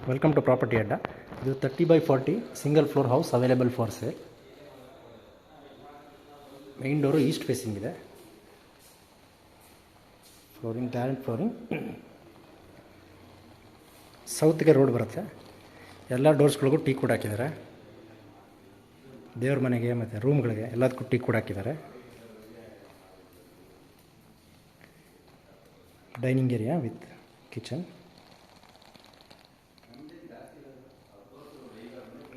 Welcome to property ಅಡ್ಡ. ಇದು 30/40 single floor house available for sale. Main door east facing ಇದೆ. Flooring granite flooring. ಸೌತ್ಗೆ road ಬರುತ್ತೆ. ಎಲ್ಲ ಡೋರ್ಸ್ಗಳಿಗೂ ಟೀ ಕೂಡ ಹಾಕಿದ್ದಾರೆ. ದೇವ್ರ ಮನೆಗೆ ಮತ್ತು ರೂಮ್ಗಳಿಗೆ ಎಲ್ಲದಕ್ಕೂ ಟೀ ಕೂಡ ಹಾಕಿದ್ದಾರೆ. Dining area with kitchen.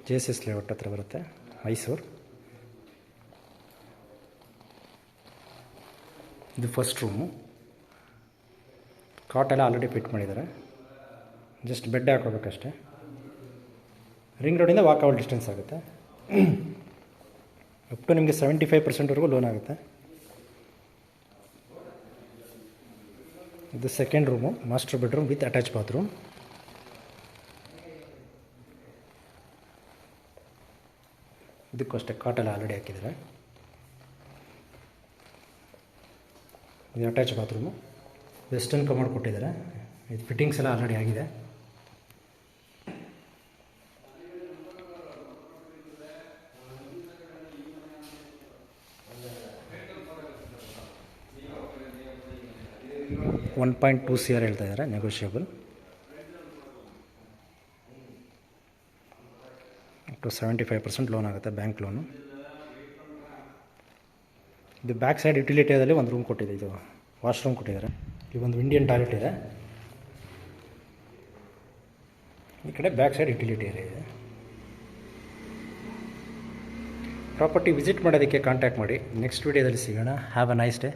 JSS layout ಹತ್ರ ಬರುತ್ತೆ, ಮೈಸೂರು. ಇದು ಫಸ್ಟ್ ರೂಮು. ಕಾಟೆಲ್ಲ ಆಲ್ರೆಡಿ ಫಿಟ್ ಮಾಡಿದ್ದಾರೆ. ಜಸ್ಟ್ ಬೆಡ್ ಹಾಕೋಬೇಕಷ್ಟೆ. ರಿಂಗ್ ರೋಡಿಂದ ವಾಕಬಲ್ ಡಿಸ್ಟೆನ್ಸ್ ಆಗುತ್ತೆ. ಅಪ್ ಟು ನಿಮಗೆ 75% ಲೋನ್ ಆಗುತ್ತೆ. ಇದು second room, master bedroom with attach bathroom. ಇದಕ್ಕೂ ಅಷ್ಟೇ ಕಾಟೆಲ್ಲ ಆಲ್ರೆಡಿ ಹಾಕಿದ್ದಾರೆ. ಇದು ಅಟ್ಯಾಚ್ ಬಾತ್ರೂಮು. ವೆಸ್ಟರ್ನ್ ಕಮೋಡ್ ಕೊಟ್ಟಿದ್ದಾರೆ. ಇದು ಫಿಟ್ಟಿಂಗ್ಸ್ ಎಲ್ಲ ಆಲ್ರೆಡಿ ಆಗಿದೆ. $1.2 CR ಹೇಳ್ತಾ ಇದ್ದಾರೆ, ನೆಗೋಷಿಯಬಲ್. ಅಪ್ ಟು 75% ಲೋನ್ ಆಗುತ್ತೆ, ಬ್ಯಾಂಕ್ ಲೋನು. ಇದು ಬ್ಯಾಕ್ ಸೈಡ್ ಯುಟಿಲಿಟಿಯಾದಲ್ಲಿ ಒಂದು ರೂಮ್ ಕೊಟ್ಟಿದೆ. ಇದು ವಾಶ್ರೂಮ್ ಕೊಟ್ಟಿದ್ದಾರೆ. ಈ ಒಂದು ಇಂಡಿಯನ್ ಟಾಯ್ಲೆಟ್ ಇದೆ. ಈ ಕಡೆ ಬ್ಯಾಕ್ ಸೈಡ್ ಯುಟಿಲಿಟಿ ಏರಿಯಾ ಇದೆ. ಪ್ರಾಪರ್ಟಿ ವಿಸಿಟ್ ಮಾಡೋದಕ್ಕೆ ಕಾಂಟ್ಯಾಕ್ಟ್ ಮಾಡಿ. ನೆಕ್ಸ್ಟ್ ವೀಡಿಯೋದಲ್ಲಿ ಸಿಗೋಣ. Have a nice day.